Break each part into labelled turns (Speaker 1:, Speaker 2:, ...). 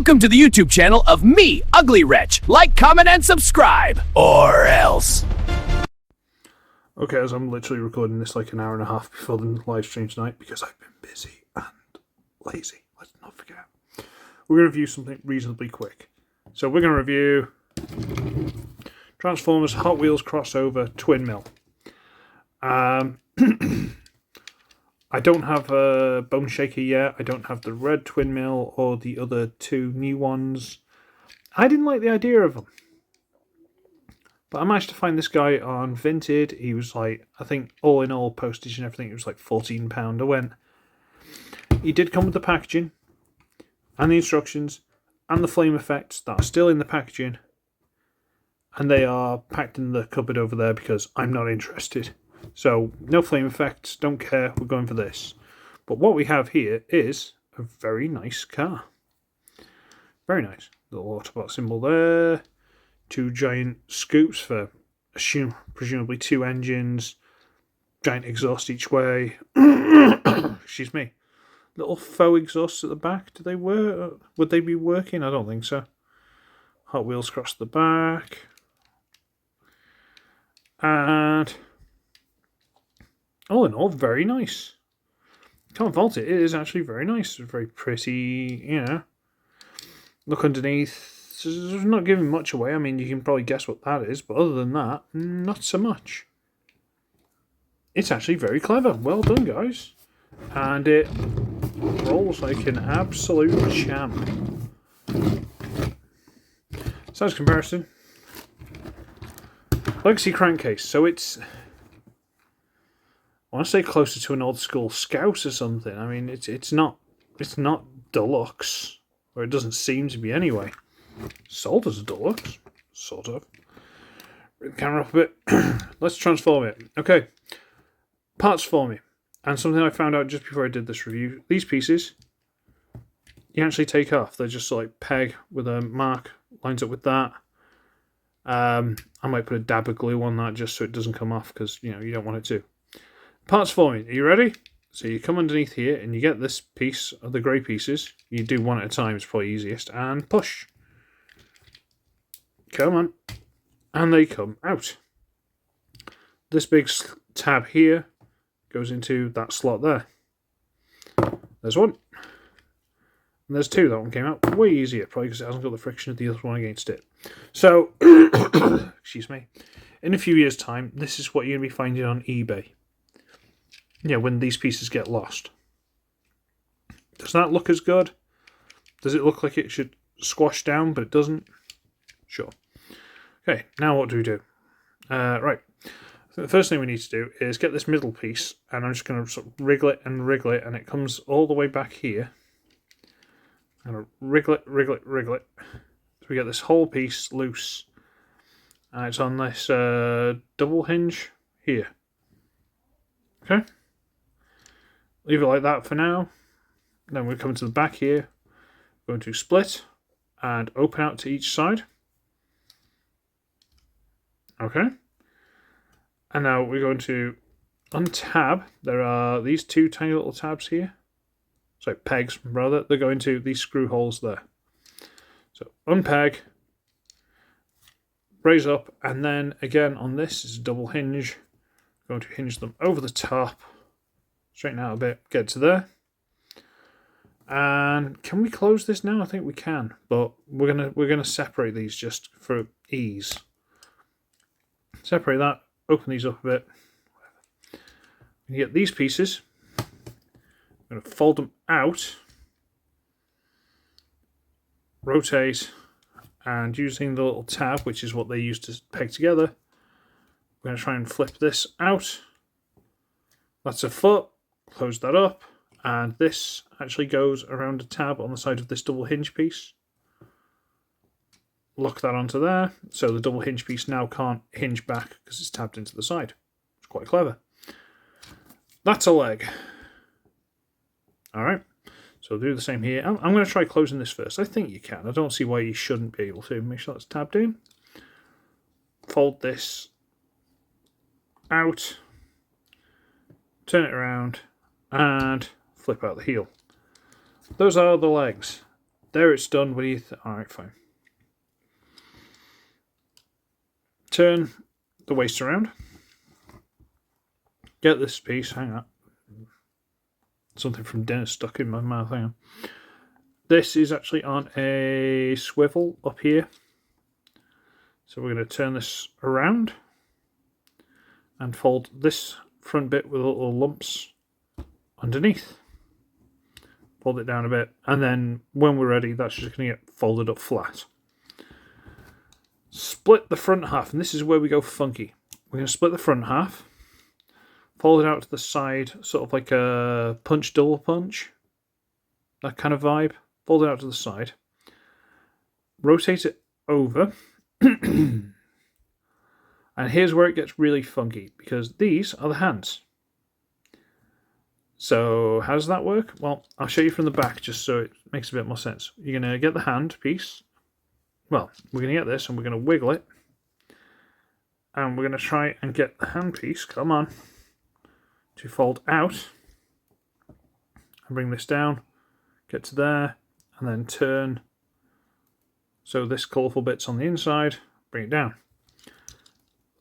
Speaker 1: Welcome to the YouTube channel of me, Uglywretch. Like, comment, and subscribe. Or else.
Speaker 2: Okay, as I'm literally recording this like an hour and a half before the live stream tonight because I've been busy and lazy. Let's not forget. We're going to review something reasonably quick. So we're going to review Transformers Hot Wheels crossover Twinmill. I don't have a Bone Shaker yet. I don't have the red Twinmill or the other two new ones. I didn't like the idea of them. But I managed to find this guy on Vinted. He was like, I think all in all, postage and everything, it was like £14. I went. He did come with the packaging and the instructions and the flame effects that are still in the packaging. And they are packed in the cupboard over there because I'm not interested. So, no flame effects, don't care, we're going for this. But what we have here is a very nice car. Very nice. Little Autobot symbol there. Two giant scoops for, presumably two engines. Giant exhaust each way. Excuse me. Little faux exhausts at the back. Do they work? Would they be working? I don't think so. Hot Wheels across the back. And all in all, very nice. Can't fault it. It is actually very nice. It's very pretty, you know. Look underneath. It's not giving much away. I mean, you can probably guess what that is. But other than that, not so much. It's actually very clever. Well done, guys. And it rolls like an absolute champ. Size comparison. Legacy crankcase. So it's, I want to say closer to an old school Scout or something. I mean, it's not deluxe, or it doesn't seem to be anyway. Sold as a deluxe, sort of. Bring the camera up a bit. Let's transform it. Okay, parts for me, and something I found out just before I did this review. These pieces, you actually take off. They're just like peg with a mark lines up with that. I might put a dab of glue on that just so it doesn't come off because you know you don't want it to. Parts forming. Are you ready? So you come underneath here and you get this piece of the grey pieces. You do one at a time, it's probably easiest. And push. Come on. And they come out. This big tab here goes into that slot there. There's one. And there's two. That one came out way easier, probably because it hasn't got the friction of the other one against it. So, excuse me. In a few years' time, this is what you're going to be finding on eBay. Yeah, when these pieces get lost. Does that look as good? Does it look like it should squash down, but it doesn't? Sure. Okay, now what do we do? Right. So the first thing we need to do is get this middle piece, and I'm just going to sort of wriggle it, and it comes all the way back here. And wriggle it. So we get this whole piece loose. And it's on this double hinge here. Okay. Leave it like that for now. Then we're coming to the back here. We're going to split and open out to each side. Okay. And now we're going to untab. There are these two tiny little tabs here. Sorry, pegs, rather. They go into these screw holes there. So unpeg, raise up, and then again on this is a double hinge. Going to hinge them over the top, straighten out a bit, get to there. And can we close this now? I think we can, but we're gonna separate these just for ease. Separate that, open these up a bit. You get these pieces. I'm going to fold them out, rotate, and using the little tab, which is what they use to peg together, we're going to try and flip this out. That's a foot, close that up, and this actually goes around a tab on the side of this double hinge piece. Lock that onto there, so the double hinge piece now can't hinge back because it's tabbed into the side. It's quite clever. That's a leg. Alright, so we'll do the same here. I'm going to try closing this first. I think you can. I don't see why you shouldn't be able to. Make sure that's tabbed in. Fold this out. Turn it around. And flip out the heel. Those are the legs. There it's done. What do you think? Alright, fine. Turn the waist around. Get this piece. Hang on. Something from dinner stuck in my mouth. Hang on. This is actually on a swivel up here. So we're going to turn this around and fold this front bit with little lumps underneath. Fold it down a bit, and then when we're ready, that's just going to get folded up flat. Split the front half, and this is where we go funky. We're going to split the front half, fold it out to the side, sort of like a punch double punch, that kind of vibe. Fold it out to the side, rotate it over, and here's where it gets really funky, because these are the hands. So how does that work? Well, I'll show you from the back just so it makes a bit more sense. You're going to get the hand piece. Well, we're going to get this and we're going to wiggle it. And we're going to try and get the hand piece, come on, to fold out. And bring this down, get to there, and then turn. So this colourful bit's on the inside, bring it down.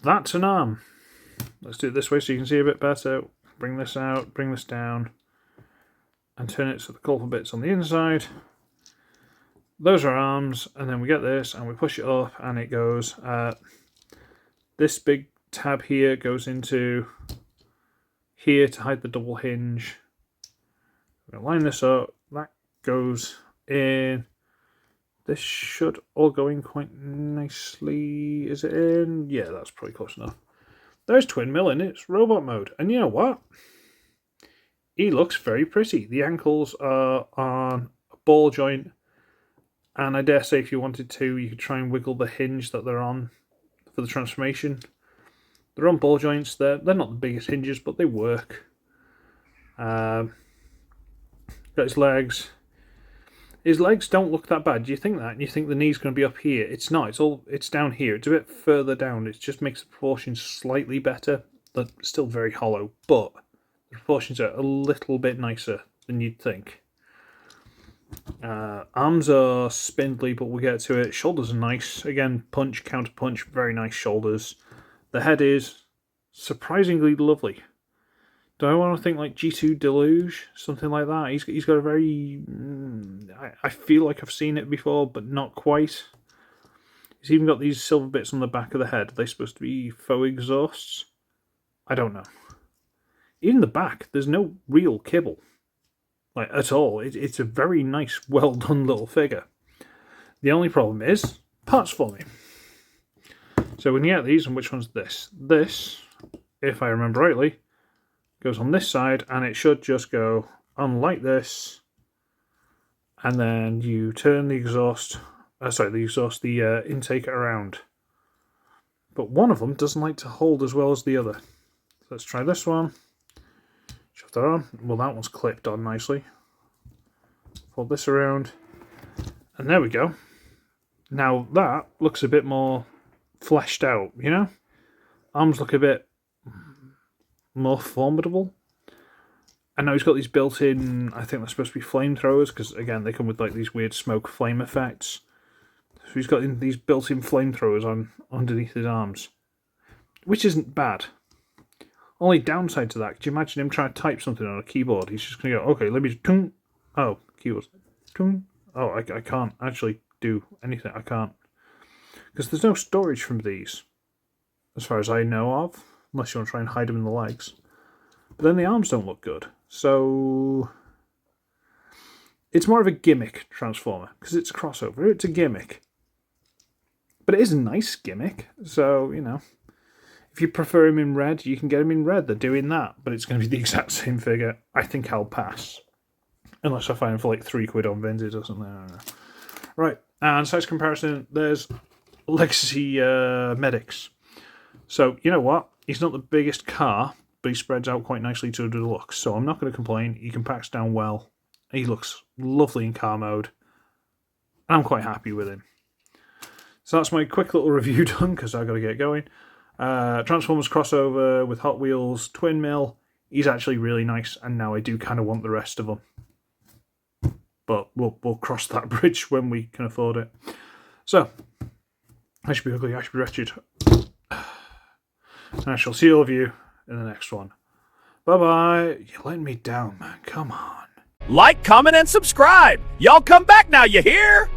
Speaker 2: That's an arm. Let's do it this way so you can see a bit better. Bring this out, bring this down, and turn it so the colourful bit's on the inside. Those are arms, and then we get this, and we push it up, and it goes. This big tab here goes into here to hide the double hinge. We're going to line this up. That goes in. This should all go in quite nicely. Is it in? Yeah, that's probably close enough. There's Twinmill in its robot mode. And you know what? He looks very pretty. The ankles are on a ball joint. And I dare say if you wanted to, you could try and wiggle the hinge that they're on for the transformation. They're on ball joints. They're not the biggest hinges, but they work. Got his legs. His legs don't look that bad. Do you think that? And you think the knee's going to be up here. It's not. It's down here. It's a bit further down. It just makes the proportions slightly better. They're still very hollow, but the proportions are a little bit nicer than you'd think. Arms are spindly, but we'll get to it. Shoulders are nice. Again, punch, counter punch, very nice shoulders. The head is surprisingly lovely. Do I want to think like G2 Deluge? Something like that. He's got a very... I feel like I've seen it before, but not quite. He's even got these silver bits on the back of the head. Are they supposed to be faux exhausts? I don't know. Even the back, there's no real kibble. Like, at all. It's a very nice, well done little figure. The only problem is parts for me. So when you get these, and which one's this? This, if I remember rightly, goes on this side, and it should just go on like this, and then you turn the exhaust, the intake around. But one of them doesn't like to hold as well as the other. So let's try this one. Shove that on. Well, that one's clipped on nicely. Fold this around, and there we go. Now that looks a bit more fleshed out, you know? Arms look a bit more formidable. And now he's got these built-in, I think they're supposed to be flamethrowers, because again, they come with like these weird smoke flame effects. So he's got these built-in flamethrowers on underneath his arms, which isn't bad. Only downside to that, could you imagine him trying to type something on a keyboard? He's just going to go, okay, let me just... Oh, keyboard. Oh, I can't actually do anything. I can't. Because there's no storage from these, as far as I know of, unless you want to try and hide them in the legs. But then the arms don't look good. So it's more of a gimmick Transformer, because it's a crossover. It's a gimmick. But it is a nice gimmick. So, you know, if you prefer him in red, you can get him in red. They're doing that, but it's going to be the exact same figure. I think I'll pass. Unless I find him for like £3 on Vinted or something. I don't know. Right, and size comparison, there's Legacy Medics. So, you know what? He's not the biggest car, but he spreads out quite nicely to a deluxe. So I'm not going to complain. He compacts down well. He looks lovely in car mode. And I'm quite happy with him. So that's my quick little review done, because I've got to get going. Transformers crossover with Hot Wheels, Twinmill. He's actually really nice, and now I do kind of want the rest of them. but we'll cross that bridge when we can afford it. So, I should be ugly, I should be wretched. And I shall see all of you in the next one. Bye-bye. You're letting me down, man. Come on.
Speaker 1: Like, comment, and subscribe. Y'all come back now, you hear?